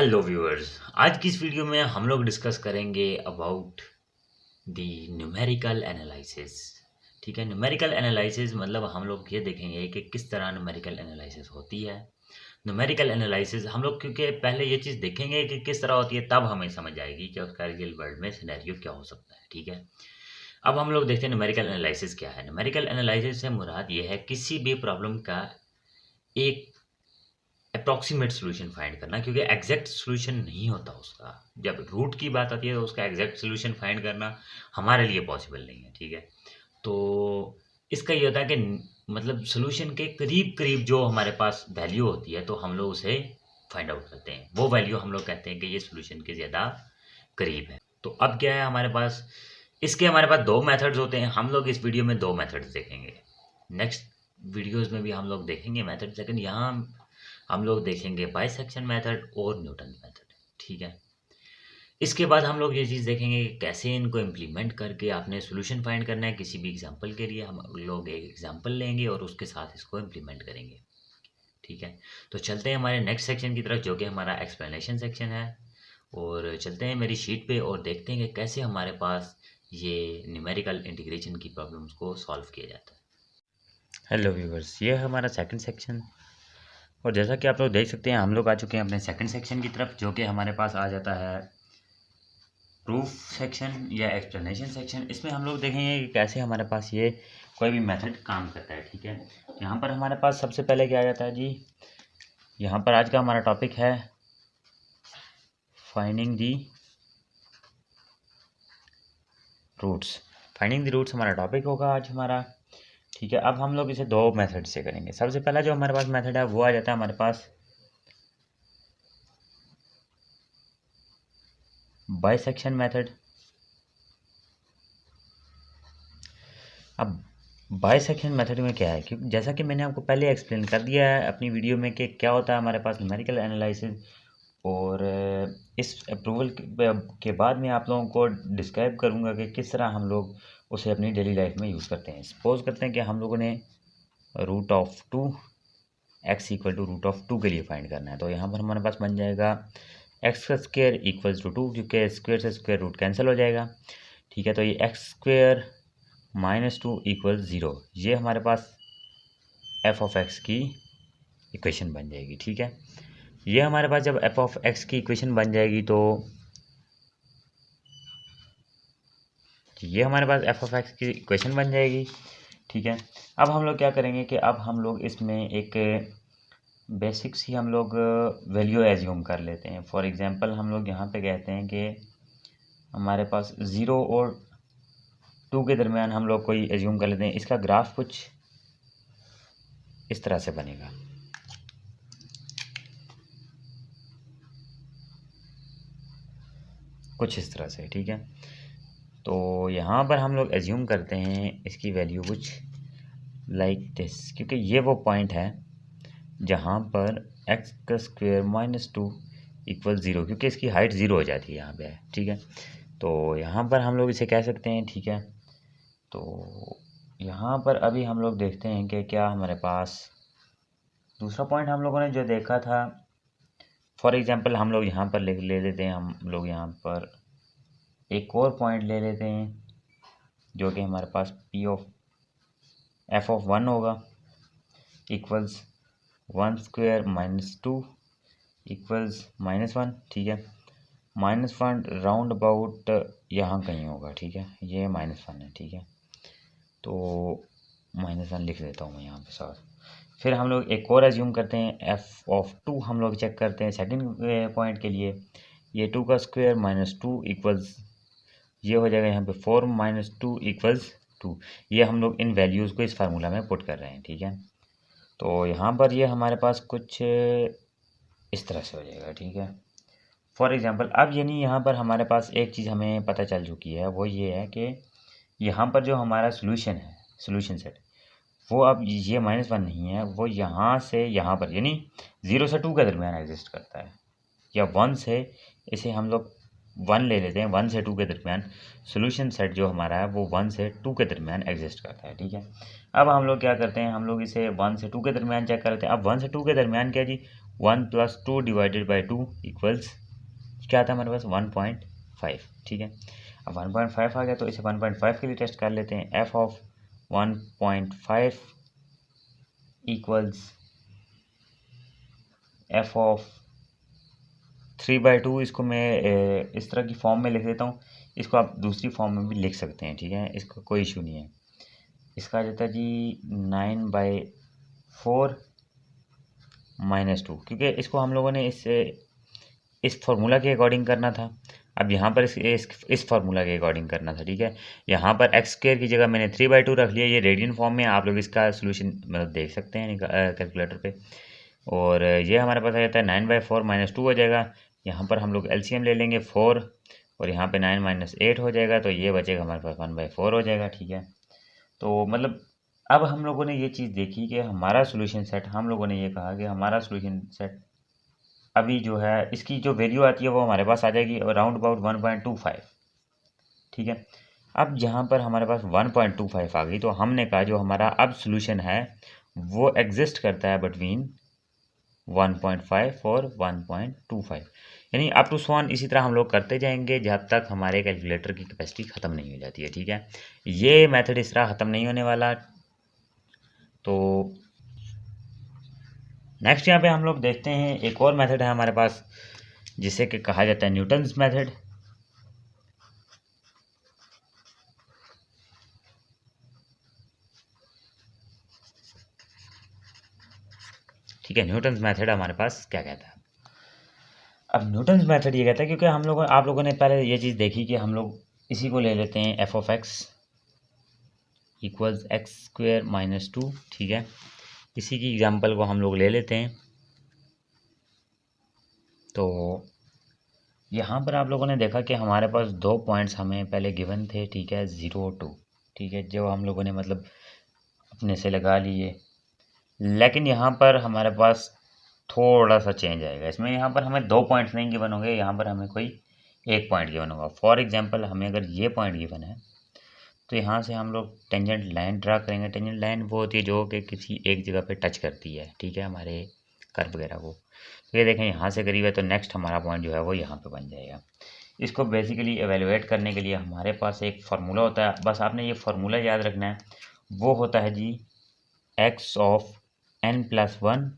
Hello viewers. आज की इस वीडियो में हम लोग डिस्कस करेंगे अबाउट द न्यूमेरिकल एनालिसिस। ठीक है, न्यूमेरिकल एनालिसिस मतलब हम लोग ये देखेंगे कि किस तरह न्यूमेरिकल एनालिसिस होती है। न्यूमेरिकल एनालिसिस हम लोग क्योंकि पहले ये चीज़ देखेंगे कि किस तरह होती है, तब हमें समझ आएगी कि उसका रियल वर्ल्ड में सिनेरियो क्या हो सकता है। ठीक है, अब हम लोग देखते हैं न्यूमेरिकल एनालिसिस क्या है। न्यूमेरिकल एनालिसिस से मुराद ये है किसी भी प्रॉब्लम का एक अप्रॉक्सीमेट सॉल्यूशन फाइंड करना, क्योंकि एग्जैक्ट सॉल्यूशन नहीं होता उसका। जब रूट की बात आती है तो उसका एग्जैक्ट सॉल्यूशन फाइंड करना हमारे लिए पॉसिबल नहीं है। ठीक है, तो इसका ये होता है कि मतलब सॉल्यूशन के करीब करीब जो हमारे पास वैल्यू होती है तो हम लोग उसे फाइंड आउट करते हैं। वो वैल्यू हम लोग कहते हैं कि ये सॉल्यूशन के ज़्यादा करीब है। तो अब क्या है हमारे पास, इसके हमारे पास दो मेथड्स होते हैं। हम लोग इस वीडियो में दो मेथड्स देखेंगे। नेक्स्ट वीडियोस में भी हम लोग देखेंगे मेथड, लेकिन यहाँ हम लोग देखेंगे बाइसेक्शन मेथड और न्यूटन मेथड। ठीक है, इसके बाद हम लोग ये चीज़ देखेंगे कि कैसे इनको इम्प्लीमेंट करके आपने सॉल्यूशन फाइंड करना है। किसी भी एग्जांपल के लिए हम लोग एक एग्जांपल लेंगे और उसके साथ इसको इम्प्लीमेंट करेंगे। ठीक है, तो चलते हैं हमारे नेक्स्ट सेक्शन की तरफ, जो कि हमारा एक्सप्लेनेशन सेक्शन है। और चलते हैं मेरी शीट पे और देखते हैं कि कैसे हमारे पास ये न्यूमेरिकल इंटीग्रेशन की प्रॉब्लम्स को सॉल्व किया जाता है। हेलो व्यूवर्स, ये है हमारा सेकंड सेक्शन। और जैसा कि आप लोग देख सकते हैं हम लोग आ चुके हैं अपने सेकंड सेक्शन की तरफ, जो कि हमारे पास आ जाता है प्रूफ सेक्शन या एक्सप्लेनेशन सेक्शन। इसमें हम लोग देखेंगे कि कैसे हमारे पास ये कोई भी मेथड काम करता है। ठीक है, यहाँ पर हमारे पास सबसे पहले क्या आ जाता है जी, यहाँ पर आज का हमारा टॉपिक है finding the roots. Finding the roots हमारा टॉपिक होगा आज हमारा। ठीक है, अब हम लोग इसे दो मेथड से करेंगे। सबसे पहला जो हमारे पास मेथड है वो आ जाता है हमारे पास बाइसेक्शन मेथड। अब बाइसेक्शन मेथड में क्या है, क्योंकि जैसा कि मैंने आपको पहले एक्सप्लेन कर दिया है अपनी वीडियो में कि क्या होता है हमारे पास न्यूमेरिकल एनालिसिस। और इस अप्रूवल के बाद मैं आप लोगों को डिस्क्राइब करूँगा कि किस तरह हम लोग उसे अपनी डेली लाइफ में यूज़ करते हैं। सपोज़ करते हैं कि हम लोगों ने root of two x equal to root of two के लिए फाइंड करना है। तो यहाँ पर हमारे पास बन जाएगा एक्स का स्क्वायर इक्वल्स टू टू, क्योंकि स्क्वायर से स्क्वायर रूट कैंसिल हो जाएगा। ठीक है, तो ये एक्स स्क्वायर -2 इक्वल 0, ये हमारे पास एफ ऑफ एक्स की इक्वेशन बन जाएगी। ठीक है, ये हमारे पास जब एफ ऑफ एक्स की इक्वेशन बन जाएगी तो ये हमारे पास एफ ऑफ एक्स की इक्वेशन बन जाएगी। ठीक है, अब हम लोग क्या करेंगे कि अब हम लोग इसमें एक बेसिक सी हम लोग वैल्यू एज्यूम कर लेते हैं। फॉर एग्जांपल हम लोग यहाँ पे कहते हैं कि हमारे पास 0 और 2 के दरमियान हम लोग कोई एज्यूम कर लेते हैं। इसका ग्राफ कुछ इस तरह से बनेगा। कुछ इस तरह से। ठीक है, तो यहाँ पर हम लोग एज्यूम करते हैं इसकी वैल्यू कुछ लाइक दिस, क्योंकि ये वो पॉइंट है जहाँ पर एक्स का स्क्वायर -2 इक्वल 0, क्योंकि इसकी हाइट 0 हो जाती है यहाँ पे। ठीक है, तो यहाँ पर हम लोग इसे कह सकते हैं। ठीक है, तो यहाँ पर अभी हम लोग देखते हैं कि क्या हमारे पास दूसरा पॉइंट हम लोगों ने जो देखा था। फॉर एग्जांपल हम लोग यहाँ पर ले लेते हैं, हम लोग यहाँ पर एक और पॉइंट ले लेते हैं जो कि हमारे पास पी ऑफ एफ ऑफ 1 होगा इक्वल्स 1 स्क्वायर -2 इक्वल्स -1। ठीक है, -1 राउंड अबाउट यहाँ कहीं होगा। ठीक है, ये -1 है। ठीक है, तो -1 लिख देता हूँ मैं यहाँ पे साथ। फिर हम लोग एक और एज्यूम करते हैं एफ ऑफ 2, हम लोग चेक करते हैं सेकंड पॉइंट के लिए। ये 2 का स्क्वायर -2 इक्वल्स, ये हो जाएगा यहाँ पे 4 -2 इक्वल्स 2। ये हम लोग इन वैल्यूज़ को इस फार्मूला में पुट कर रहे हैं। ठीक है, तो यहाँ पर ये हमारे पास कुछ इस तरह से हो जाएगा। ठीक है, फॉर एग्ज़ाम्पल अब यानी यहाँ पर हमारे पास एक चीज़ हमें पता चल चुकी है, वो ये है कि यहाँ पर जो हमारा सोल्यूशन है, सोल्यूशन सेट, वो अब ये -1 नहीं है, वो यहाँ से यहाँ पर यानी 0 से 2 के दरमियान एग्जिस्ट करता है, या 1 से, इसे हम लोग 1 ले लेते हैं, 1 से 2 के दरमियान सोल्यूशन सेट जो हमारा है वो 1 से 2 के दरमियान एग्जिस्ट करता है। ठीक है, अब हम लोग क्या करते हैं, हम लोग इसे 1 से 2 के दरमियान चेक करते हैं। अब 1 से 2 के दरमियान क्या जी, 1 + 2 डिवाइडेड बाई 2 इक्वल्स क्या आता है हमारे पास 1.5। ठीक है, अब 1.5 आ गया तो इसे 1.5 के लिए टेस्ट कर लेते हैं। f of 1.5 equals f of 3/2। इसको मैं इस तरह की फॉर्म में लिख देता हूँ, इसको आप दूसरी फॉर्म में भी लिख सकते हैं। ठीक है, इसका कोई इशू नहीं है। इसका आ जाता है जी 9/4 - 2, क्योंकि इसको हम लोगों ने इस फार्मूला के अकॉर्डिंग करना था। अब यहाँ पर इस फार्मूला के अकॉर्डिंग करना था। ठीक है, यहाँ पर x² की जगह मैंने 3/2 रख लिया। ये रेडियन फॉर्म में आप लोग इसका सोल्यूशन मतलब देख सकते हैं कैलकुलेटर पे। और ये हमारे पास आ जाता है 9/4 - 2 हो जाएगा। यहाँ पर हम लोग एलसीएम ले लेंगे 4 और यहाँ पे 9 - 8 हो जाएगा, तो ये बचेगा हमारे पास 1/4 हो जाएगा। ठीक है, तो मतलब अब हम लोगों ने ये चीज़ देखी कि हमारा सोल्यूशन सेट, हम लोगों ने ये कहा कि हमारा सोल्यूशन सेट अभी जो है इसकी जो वैल्यू आती है वो हमारे पास आ जाएगी अराउंड अबाउट 1.25। ठीक है, अब जहाँ पर हमारे पास 1.25 आ गई तो हमने कहा जो हमारा अब सोल्यूशन है वो एग्जिस्ट करता है बिटवीन 1.5 और 1.25, यानी अप टू सो इसी तरह हम लोग करते जाएंगे जब तक हमारे कैलकुलेटर की कैपेसिटी ख़त्म नहीं हो जाती है। ठीक है, ये मेथड इस तरह ख़त्म नहीं होने वाला। तो नेक्स्ट यहाँ पे हम लोग देखते हैं एक और मेथड है हमारे पास जिसे कि कहा जाता है न्यूटन्स मेथड। ठीक है, न्यूटन्स मेथड हमारे पास क्या कहता है। अब न्यूटन्स मेथड ये कहता है, क्योंकि आप लोगों ने पहले ये चीज़ देखी कि हम लोग इसी को ले लेते हैं f of x equals x² - 2। ठीक है, इसी की एग्जांपल को हम लोग ले लेते हैं। तो यहाँ पर आप लोगों ने देखा कि हमारे पास 2 पॉइंट्स हमें पहले गिवन थे। ठीक है, 0 और 2। ठीक है, जो हम लोगों ने मतलब अपने से लगा लिए, लेकिन यहाँ पर हमारे पास थोड़ा सा चेंज आएगा इसमें। यहाँ पर हमें 2 पॉइंट्स नहीं गिवन होंगे, यहाँ पर हमें कोई एक पॉइंट गिवन होगा। फॉर एग्जांपल हमें अगर ये पॉइंट गिवन है तो यहाँ से हम लोग टेंजेंट लाइन ड्रा करेंगे। टेंजेंट लाइन वो होती है जो कि किसी एक जगह पे टच करती है। ठीक है, हमारे कर्व वगैरह को। तो ये देखें यहाँ से करीब है, तो नेक्स्ट हमारा पॉइंट जो है वो यहाँ पे बन जाएगा। इसको बेसिकली एवेलुएट करने के लिए हमारे पास एक फार्मूला होता है, बस आपने ये फार्मूला याद रखना है। वो होता है जी x of n+1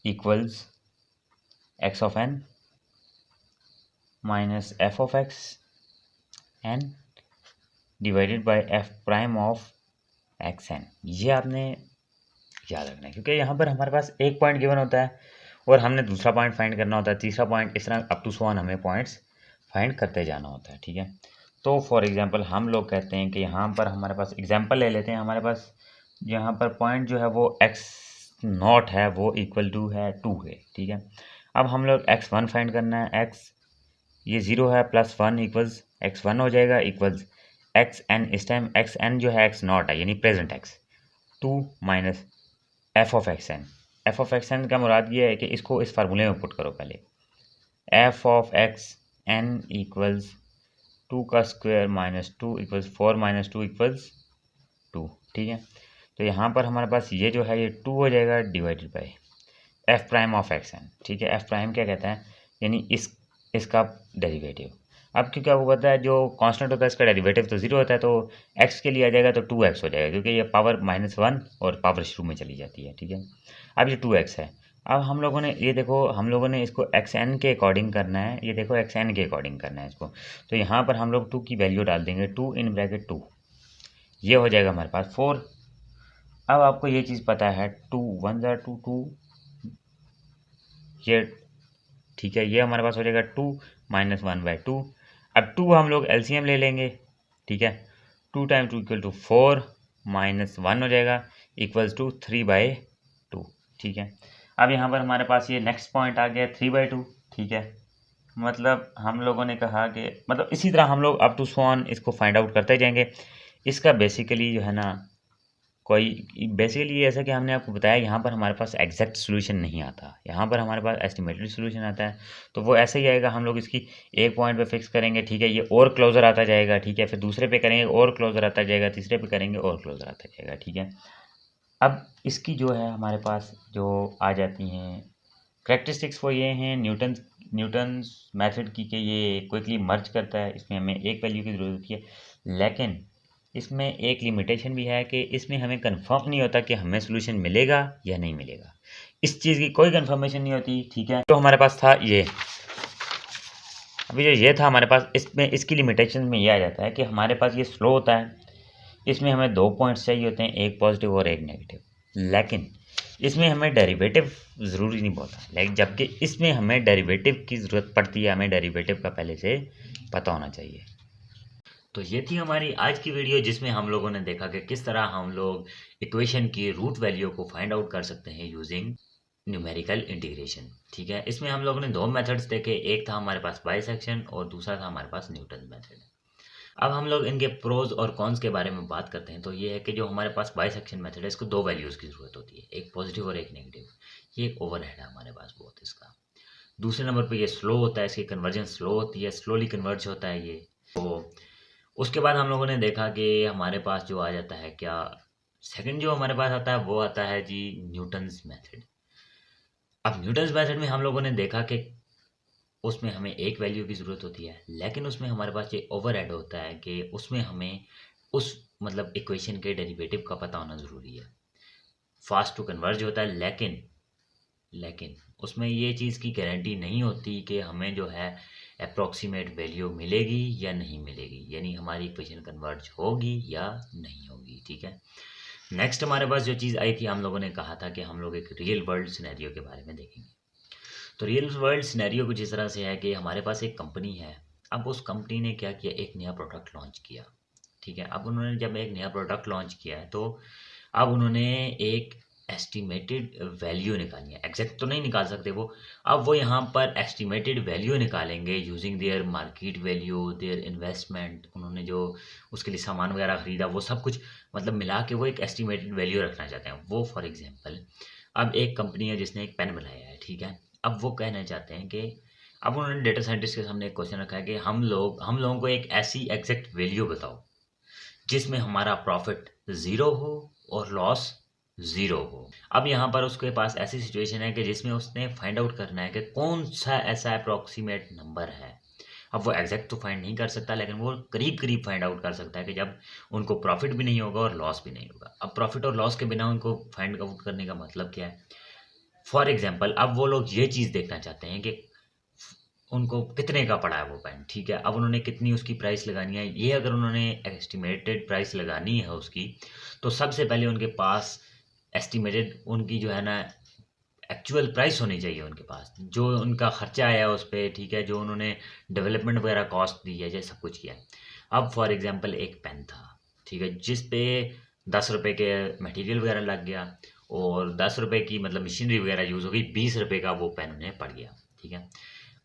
equals x of n minus f of x n divided by f prime of xn। ये आपने याद रखना है, क्योंकि यहाँ पर हमारे पास एक पॉइंट गिवन होता है और हमने दूसरा पॉइंट फाइंड करना होता है, तीसरा पॉइंट, इस तरह अप टू सो ऑन हमें पॉइंट्स फाइंड करते जाना होता है। ठीक है, तो फॉर एग्जांपल हम लोग कहते हैं कि यहाँ पर हमारे पास एग्जांपल ले लेते हैं। हमारे पास यहाँ पर पॉइंट जो है वो x0 है, वो इक्वल टू है 2 है। ठीक है, अब हम लोग x1 फाइंड करना है। x ये 0 है, +1 इक्वल्स x1 हो जाएगा इक्वल्स xn। इस टाइम xn जो है x0 है, यानी present x 2 minus f of xn। f of xn का मुराद ये है कि इसको इस फार्मूले में पुट करो पहले। f ऑफ xn इक्वल्स 2 का स्क्वायर माइनस 2 इक्वल्स 4 - 2 इक्वल्स 2। ठीक है, तो यहाँ पर हमारे पास ये जो है ये 2 हो जाएगा divided by f prime of xn। ठीक है, f प्राइम क्या कहता है, यानी इसका डेरिवेटिव। अब क्योंकि आपको पता है जो कांस्टेंट होता है इसका डेरिवेटिव तो 0 होता है, तो x के लिए आ जाएगा तो 2x हो जाएगा, क्योंकि ये पावर -1 और पावर शुरू में चली जाती है। ठीक है, अब ये 2x है। अब हम लोगों ने ये देखो, हम लोगों ने इसको xn के अकॉर्डिंग करना है। ये देखो xn के अकॉर्डिंग करना है इसको, तो यहाँ पर हम लोग 2 की वैल्यू डाल देंगे, 2 इन ब्रैकेट 2। ये हो जाएगा हमारे पास 4। अब आपको ये चीज़ पता है 2 1 ज़ा 2 2 ये। ठीक है, ये हमारे पास हो जाएगा 2 - 1/2। अब 2 हम लोग एलसीएम ले लेंगे। ठीक है, 2 × 2 = 4 -1 हो जाएगा इक्वल्स टू 3/2। ठीक है, अब यहाँ पर हमारे पास ये नेक्स्ट पॉइंट आ गया 3/2। ठीक है, मतलब हम लोगों ने कहा कि मतलब इसी तरह हम लोग अप टू सो ऑन इसको फाइंड आउट करते जाएंगे। इसका बेसिकली जो है ना कोई बेसिकली ऐसा कि हमने आपको बताया यहाँ पर हमारे पास एग्जैक्ट सॉल्यूशन नहीं आता, यहाँ पर हमारे पास एस्टिमेटेड सॉल्यूशन आता है। तो वो ऐसे ही आएगा, हम लोग इसकी एक पॉइंट पे फिक्स करेंगे। ठीक है, ये और क्लोजर आता जाएगा। ठीक है, फिर दूसरे पे करेंगे और क्लोजर आता जाएगा, तीसरे पे करेंगे और क्लोजर आता जाएगा। ठीक है, अब इसकी जो है हमारे पास जो आ जाती हैं करेक्टरिस्टिक्स वो ये हैं न्यूटन्स मेथड की कि ये क्विकली मर्ज करता है, इसमें हमें एक वैल्यू की ज़रूरत होती है। लेकिन इसमें एक लिमिटेशन भी है कि इसमें हमें कंफर्म नहीं होता कि हमें सोल्यूशन मिलेगा या नहीं मिलेगा, इस चीज़ की कोई कंफर्मेशन नहीं होती। ठीक है, तो हमारे पास था ये, अभी जो ये था हमारे पास, इसमें इसकी लिमिटेशन में ये आ जाता है कि हमारे पास ये स्लो होता है, इसमें हमें 2 पॉइंट्स चाहिए होते हैं, एक पॉजिटिव और एक नेगेटिव। लेकिन इसमें हमें डेरिवेटिव ज़रूरी नहीं होता, लेकिन जबकि इसमें हमें डेरिवेटिव की ज़रूरत पड़ती है, हमें डेरिवेटिव का पहले से पता होना चाहिए। तो ये थी हमारी आज की वीडियो, जिसमें हम लोगों ने देखा कि किस तरह हम लोग इक्वेशन की रूट वैल्यू को फाइंड आउट कर सकते हैं यूजिंग न्यूमेरिकल इंटीग्रेशन। ठीक है, इसमें हम लोगों ने 2 मेथड्स देखे, एक था हमारे पास बाइसेक्शन और दूसरा था हमारे पास न्यूटन मेथड। अब हम लोग इनके प्रोज और कॉन्स के बारे में बात करते हैं। तो ये है कि जो हमारे पास बाइसेक्शन मेथड है, इसको 2 वैल्यूज़ की ज़रूरत होती है, एक पॉजिटिव और एक नेगेटिव। ये एक ओवरहेड है हमारे पास बहुत इसका। दूसरे नंबर पे ये स्लो होता है, इसकी कन्वर्जन स्लो होती है, स्लोली कन्वर्ज होता है ये। तो उसके बाद हम लोगों ने देखा कि हमारे पास जो आ जाता है क्या, सेकंड जो हमारे पास आता है वो आता है जी न्यूटन्स मेथड। अब न्यूटन्स मेथड में हम लोगों ने देखा कि उसमें हमें एक वैल्यू की ज़रूरत होती है, लेकिन उसमें हमारे पास ये ओवरहेड होता है कि उसमें हमें उस मतलब इक्वेशन के डेरिवेटिव का पता होना ज़रूरी है। फास्ट टू कन्वर्ज होता है, लेकिन उसमें ये चीज़ की गारंटी नहीं होती कि हमें जो है अप्रॉक्सीमेट वैल्यू मिलेगी या नहीं मिलेगी, यानी हमारी इक्वेशन कन्वर्ज होगी या नहीं होगी। ठीक है, नेक्स्ट हमारे पास जो चीज़ आई थी, हम लोगों ने कहा था कि हम लोग एक रियल वर्ल्ड सिनेरियो के बारे में देखेंगे। तो रियल वर्ल्ड सिनेरियो कुछ इस तरह से है कि हमारे पास एक कंपनी है। अब उस कंपनी ने क्या किया, एक नया प्रोडक्ट लॉन्च किया। ठीक है, अब उन्होंने जब एक नया प्रोडक्ट लॉन्च किया है, तो अब उन्होंने एक एस्टिमेटेड वैल्यू निकालनी है, एग्जैक्ट तो नहीं निकाल सकते वो। अब वो यहाँ पर एस्टिमेटेड वैल्यू निकालेंगे using their market value, their investment, उन्होंने जो उसके लिए सामान वगैरह खरीदा, वो सब कुछ मतलब मिला के वो एक एस्टिमेटेड वैल्यू रखना चाहते हैं वो। फॉर एग्जांपल, अब एक कंपनी है जिसने एक पेन बनाया है। ठीक है, अब वो कहना चाहते हैं कि अब उन्होंने डेटा साइंटिस्ट के सामने एक क्वेश्चन रखा है कि हम लोगों को एक ऐसी एग्जैक्ट वैल्यू बताओ जिसमें हमारा प्रॉफिट ज़ीरो हो और लॉस ज़ीरो हो। अब यहाँ पर उसके पास ऐसी सिचुएशन है कि जिसमें उसने फाइंड आउट करना है कि कौन सा ऐसा अप्रॉक्सीमेट नंबर है। अब वो एग्जैक्ट तो फाइंड नहीं कर सकता, लेकिन वो करीब करीब फाइंड आउट कर सकता है कि जब उनको प्रॉफिट भी नहीं होगा और लॉस भी नहीं होगा। अब प्रॉफिट और लॉस के बिना उनको फाइंड आउट करने का मतलब क्या है। फॉर एग्जाम्पल, अब वो लोग ये चीज़ देखना चाहते हैं कि उनको कितने का पड़ा है वो पेन। ठीक है, अब उन्होंने कितनी उसकी प्राइस लगानी है, ये अगर उन्होंने एस्टिमेटेड प्राइस लगानी है उसकी, तो सबसे पहले उनके पास एस्टिमेटेड उनकी जो है ना एक्चुअल प्राइस होनी चाहिए उनके पास, जो उनका खर्चा आया उस पर। ठीक है, जो उन्होंने डेवलपमेंट वगैरह कॉस्ट दी है, जैसे सब कुछ किया है। अब फॉर एग्जांपल एक पेन था, ठीक है, जिस पे 10 रुपए के मटेरियल वगैरह लग गया और 10 रुपए की मतलब मशीनरी वगैरह यूज़ हो गई, 20 रुपए का वो पेन उन्हें पड़ गया। ठीक है,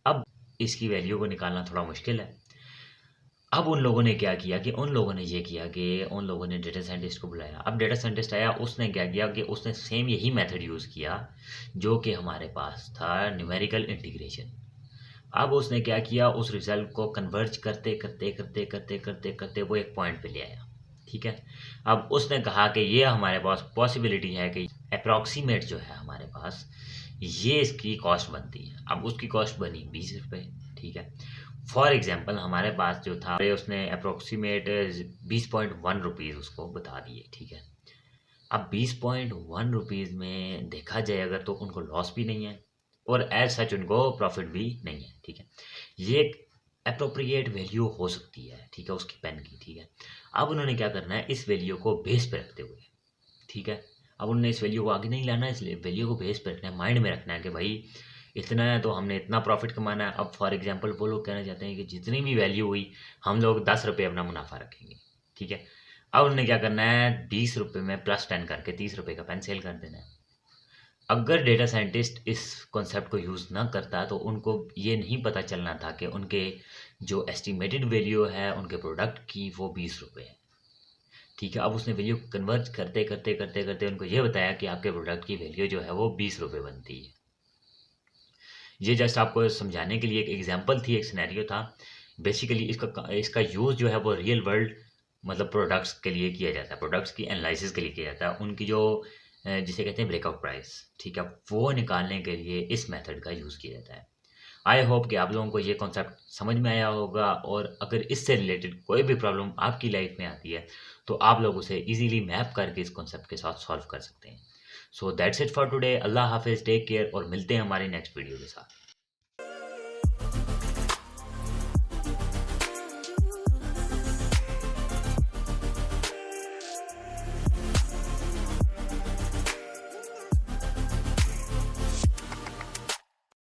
अब इसकी वैल्यू को निकालना थोड़ा मुश्किल है। अब उन लोगों ने क्या किया कि उन लोगों ने ये किया कि उन लोगों ने डेटा साइंटिस्ट को बुलाया। अब डेटा साइंटिस्ट आया, उसने क्या किया कि उसने सेम यही मेथड यूज़ किया जो कि हमारे पास था, न्यूमेरिकल इंटीग्रेशन। अब उसने क्या किया, उस रिजल्ट को कन्वर्ज करते करते करते करते करते करते वो एक पॉइंट पे ले आया। ठीक है, अब उसने कहा कि ये हमारे पास पॉसिबिलिटी है कि अप्रॉक्सीमेट जो है हमारे पास, ये इसकी कॉस्ट बनती है। अब उसकी कॉस्ट बनी 20 रुपये। ठीक है, फॉर एग्जांपल हमारे पास जो था, उसने अप्रोक्सीमेट 20.1 रुपीज़ उसको बता दिए। ठीक है, अब 20.1 रुपीज़ में देखा जाए अगर, तो उनको लॉस भी नहीं है और एज सच उनको प्रॉफिट भी नहीं है। ठीक है, ये एक अप्रोप्रिएट वैल्यू हो सकती है, ठीक है, उसकी पेन की। ठीक है, अब उन्होंने क्या करना है, इस वैल्यू को बेस पे रखते हुए, ठीक है, अब उन्होंने इस वैल्यू को आगे नहीं लाना है, इसलिए वैल्यू को बेस पे रखना है, माइंड में रखना है कि भाई इतना है तो हमने इतना प्रॉफिट कमाना है। अब फॉर एग्जांपल वो लोग कहना चाहते हैं कि जितनी भी वैल्यू हुई, हम लोग 10 रुपये अपना मुनाफा रखेंगे। ठीक है, अब उन्हें क्या करना है, 20 रुपये में +10 करके 30 रुपये का पेन सेल कर देना है। अगर डेटा साइंटिस्ट इस कॉन्सेप्ट को यूज़ ना करता, तो उनको ये नहीं पता चलना था कि उनके जो एस्टिमेटेड वैल्यू है उनके प्रोडक्ट की, वो 20 रुपये है। ठीक है, अब उसने वैल्यू कन्वर्ज करते करते करते करते उनको ये बताया कि आपके प्रोडक्ट की वैल्यू जो है वो 20 रुपये बनती है। ये जस्ट आपको समझाने के लिए एक एग्जांपल थी, एक सिनेरियो था। बेसिकली इसका इसका यूज़ जो है वो रियल वर्ल्ड मतलब प्रोडक्ट्स के लिए किया जाता है, प्रोडक्ट्स की एनालिसिस के लिए किया जाता है, उनकी जो जिसे कहते हैं ब्रेकआउट प्राइस, ठीक है, वो निकालने के लिए इस मेथड का यूज़ किया जाता है। आई होप कि आप लोगों को ये कॉन्सेप्ट समझ में आया होगा, और अगर इससे रिलेटेड कोई भी प्रॉब्लम आपकी लाइफ में आती है तो आप लोग उसे इजीली मैप करके इस कॉन्सेप्ट के साथ सॉल्व कर सकते हैं। So that's it for today. अल्लाह हाफिज़, टेक केयर, और मिलते हैं हमारे नेक्स्ट वीडियो के साथ।